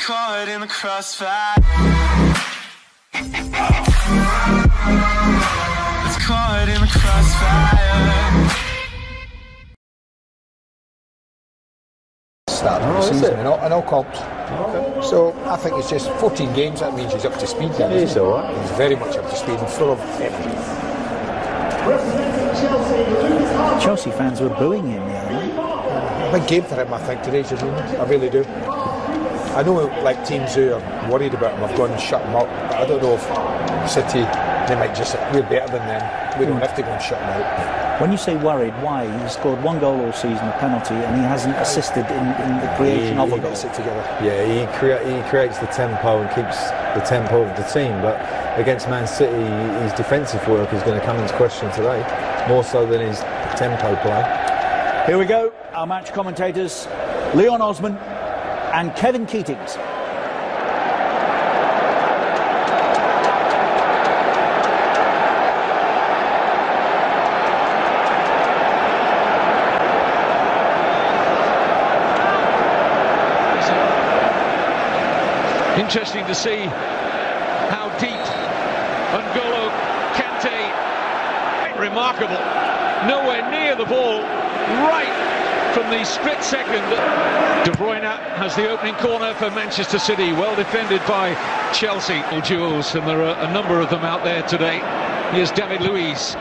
caught in the crossfire. It's caught in the crossfire. Start of the season and all comps. Okay. So I think it's just 14 games. That means he's up to speed. Then, he's all right. He's very much up to speed and full of energy. Chelsea fans were booing him the other night. A big game for him, I think, today, I really do. I know, like, teams who are worried about him have gone and shut him up, but I don't know if City, they might just, we're better than them. We don't have to go and shut him out. When you say worried, why? He's scored one goal all season, a penalty, and he hasn't assisted in the creation of a goal. He gets it together. Yeah, he creates the tempo and keeps the tempo of the team, but against Man City, his defensive work is going to come into question today, more so than his tempo play. Here we go, our match commentators, Leon Osman and Kevin Keatings. Interesting to see how deep N'Golo Kante, remarkable, nowhere near the ball, right from the split second. De Bruyne has the opening corner for Manchester City, well defended by Chelsea. Duels, and there are a number of them out there today. Here's David Luiz.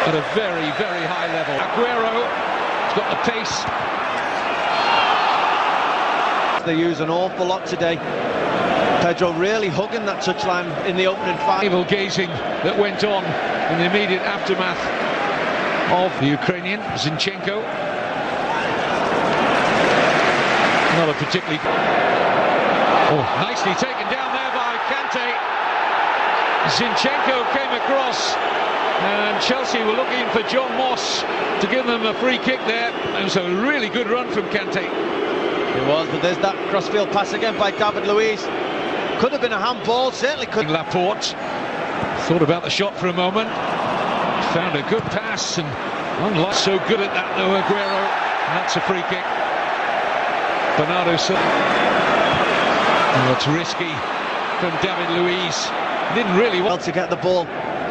At a very, very high level. Aguero has got the pace. They use an awful lot today. Pedro really hugging that touchline in the opening 5. Navel gazing that went on in the immediate aftermath of the Ukrainian Zinchenko. Not a particularly... Oh, nicely taken down there by Kante. Zinchenko came across, and Chelsea were looking for John Moss to give them a free kick there. It was a really good run from Kante. It was, but there's that crossfield pass again by David Luiz. Could have been a handball, certainly could. Laporte thought about the shot for a moment, found a good pass, and unlike so good at that though, Aguero, and that's a free kick. Bernardo Silva. Oh, it's risky from David Luiz. Didn't really want to get the ball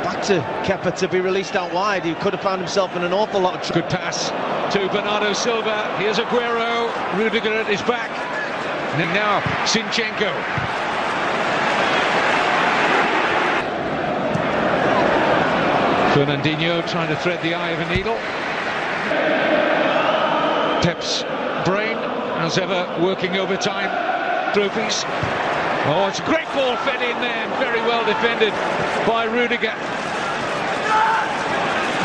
back to Kepa to be released out wide. He could have found himself in an awful lot of good pass to Bernardo Silva. Here's Aguero. Rudiger at his back. And now Zinchenko. Fernandinho trying to thread the eye of a needle. Pep's brain, as ever, working overtime trophies. Oh, it's a great ball fed in there, very well defended by Rudiger.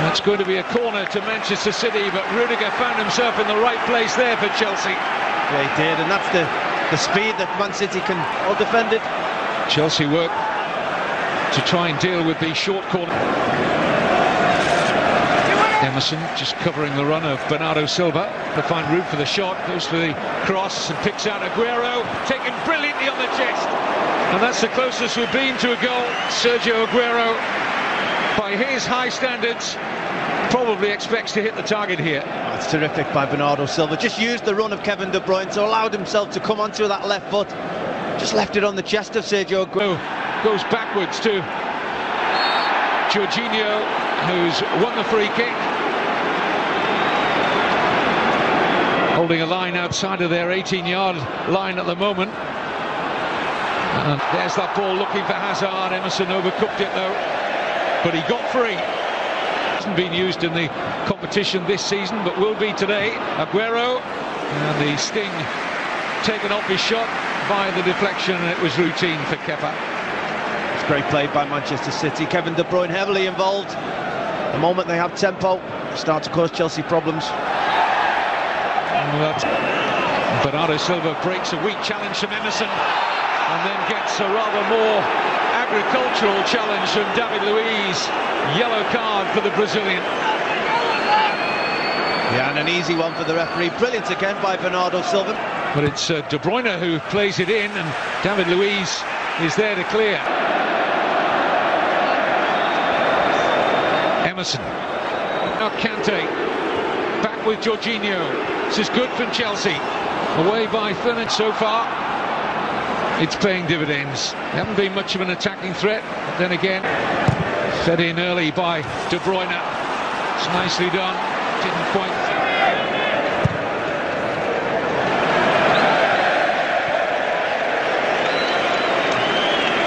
That's going to be a corner to Manchester City, but Rudiger found himself in the right place there for Chelsea. Yeah, he did, and that's the speed that Man City can all defend it. Chelsea work to try and deal with the short corner. Emerson just covering the run of Bernardo Silva to find room for the shot, goes for the cross and picks out Aguero, taken brilliantly on the chest, and that's the closest we've been to a goal. Sergio Aguero, by his high standards, probably expects to hit the target here. That's terrific by Bernardo Silva. Just used the run of Kevin De Bruyne, so allowed himself to come onto that left foot, just left it on the chest of Sergio Aguero. Goes backwards to Jorginho, who's won the free kick. Holding a line outside of their 18-yard line at the moment. And there's that ball looking for Hazard. Emerson overcooked it though, but he got free. Hasn't been used in the competition this season, but will be today. Aguero, and the sting taken off his shot by the deflection, and it was routine for Kepa. It's great play by Manchester City. Kevin De Bruyne heavily involved. The moment they have tempo, start to cause Chelsea problems. Bernardo Silva breaks a weak challenge from Emerson, and then gets a rather more agricultural challenge from David Luiz. Yellow card for the Brazilian. Yeah, and an easy one for the referee. Brilliant again by Bernardo Silva. But it's De Bruyne who plays it in, and David Luiz is there to clear. Emerson. Now Kante. Back with Jorginho. This is good from Chelsea. Away by Fernand so far. It's paying dividends. They haven't been much of an attacking threat. But then again, fed in early by De Bruyne. It's nicely done. Didn't quite.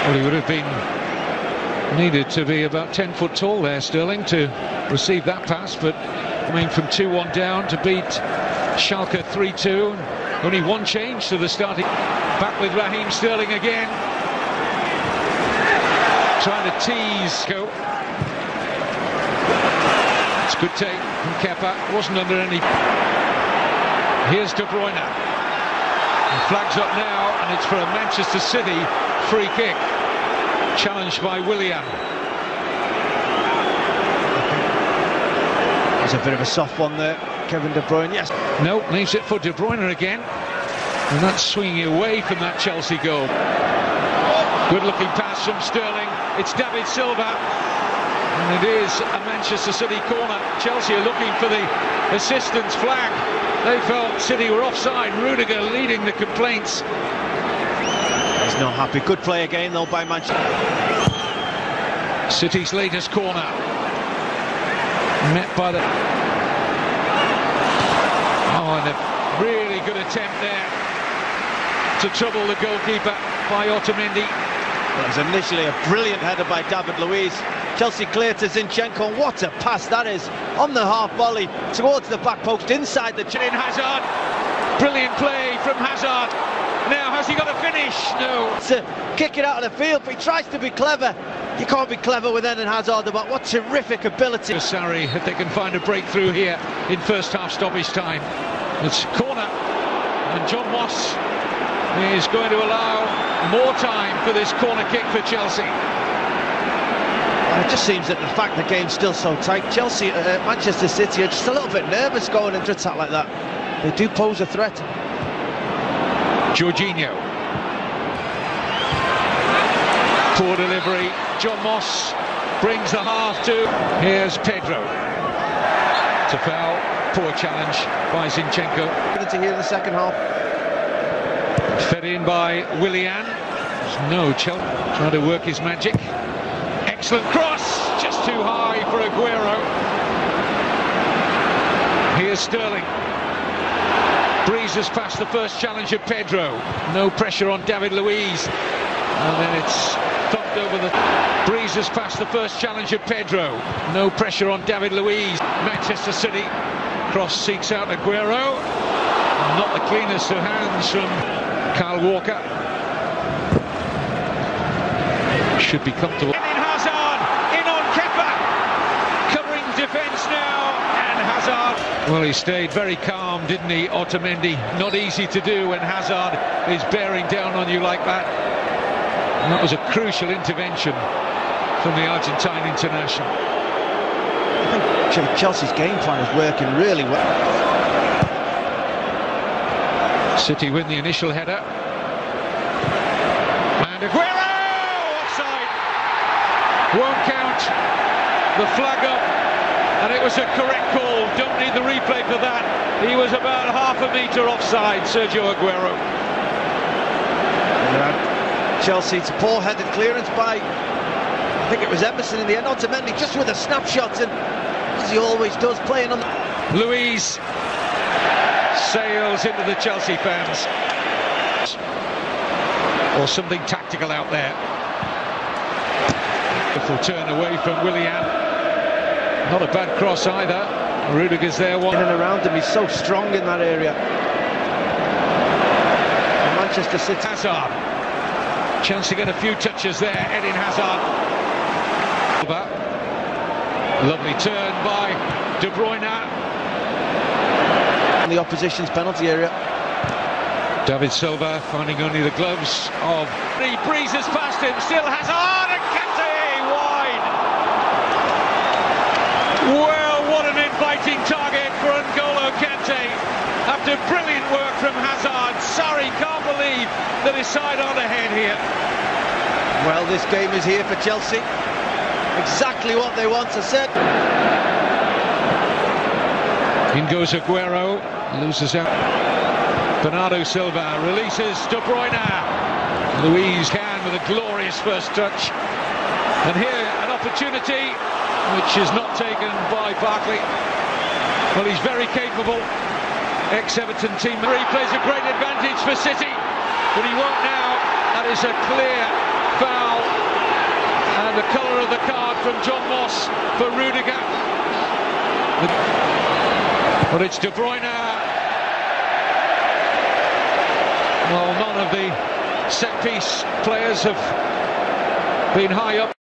Well, he would have been needed to be about 10 foot tall there, Sterling, to receive that pass, but coming from 2-1 down to beat Schalke 3-2. Only one change to the starting. Back with Raheem Sterling again. Trying to tease. Go. It's a good take from Kepa. Wasn't under any. Here's De Bruyne. And flags up now, and it's for a Manchester City free kick. Challenged by Willian. There's a bit of a soft one there, Kevin De Bruyne. Yes. No, leaves it for De Bruyne again. And that's swinging away from that Chelsea goal. Good looking pass from Sterling. It's David Silva. And it is a Manchester City corner. Chelsea are looking for the assistance flag. They felt City were offside. Rudiger leading the complaints. He's not happy. Good play again though by Manchester. City's latest corner. Met by the... Oh, and a really good attempt there to trouble the goalkeeper by Otamendi. It was initially a brilliant header by David Luiz. Chelsea clear to Zinchenko. What a pass that is on the half volley towards the back post inside the in Hazard. Brilliant play from Hazard. Now has he got a finish? No. To kick it out of the field, but he tries to be clever. You can't be clever with Eden Hazard, but what terrific ability. Sarri, if they can find a breakthrough here in first half stoppage time. It's corner, and John Moss is going to allow more time for this corner kick for Chelsea. It just seems that the fact the game's still so tight, Chelsea, Manchester City are just a little bit nervous going into attack like that. They do pose a threat. Jorginho. Poor delivery. John Moss brings the half to. Here's Pedro. To foul. Poor challenge by Zinchenko. To here in the second half. Fed in by Willian. No, Chelsea trying to work his magic. Excellent cross. Just too high for Aguero. Here's Sterling. Breezes past the first challenge of Pedro. No pressure on David Luiz. And then it's thumped over the... Breezes past the first challenge of Pedro. No pressure on David Luiz. Manchester City. Cross seeks out Aguero. Not the cleanest of hands from Kyle Walker. Should be comfortable. In Hazard. In on Kepa. Covering defence now. And Hazard. Well, he stayed very calm, didn't he, Otamendi? Not easy to do when Hazard is bearing down on you like that. And that was a crucial intervention from the Argentine international. I think Chelsea's game plan is working really well. City win the initial header. And Aguero! Offside! Won't count. The flag up. And it was a correct call. Don't need the replay for that. He was about half a metre offside, Sergio Aguero. Chelsea, it's a poor-headed clearance by, I think it was Emerson in the end. Otamendi just with a snapshot, and as he always does, playing on. Luiz sails into the Chelsea fans. Or something tactical out there. Beautiful turn away from Willian. Not a bad cross either. Rudiger's there. In and around him, he's so strong in that area. And Manchester City. Hazard. Chance to get a few touches there. Eden Hazard. Lovely turn by De Bruyne. In the opposition's penalty area. David Silva finding only the gloves of... He breezes past him. Still Hazard and Kante wide. Well, what an inviting target for N'Golo Kante. After brilliant work from Hazard, Sarri can't believe that his side aren't ahead here. Well, this game is here for Chelsea. Exactly what they want to set. In goes Aguero, loses out. Bernardo Silva releases De Bruyne. Luiz can with a glorious first touch. And here an opportunity which is not taken by Barkley. Well, he's very capable. Ex-Everton team. He plays a great advantage for City, but he won't now. That is a clear foul. And the colour of the card from John Moss for Rudiger. But it's De Bruyne. Well, none of the set-piece players have been high up.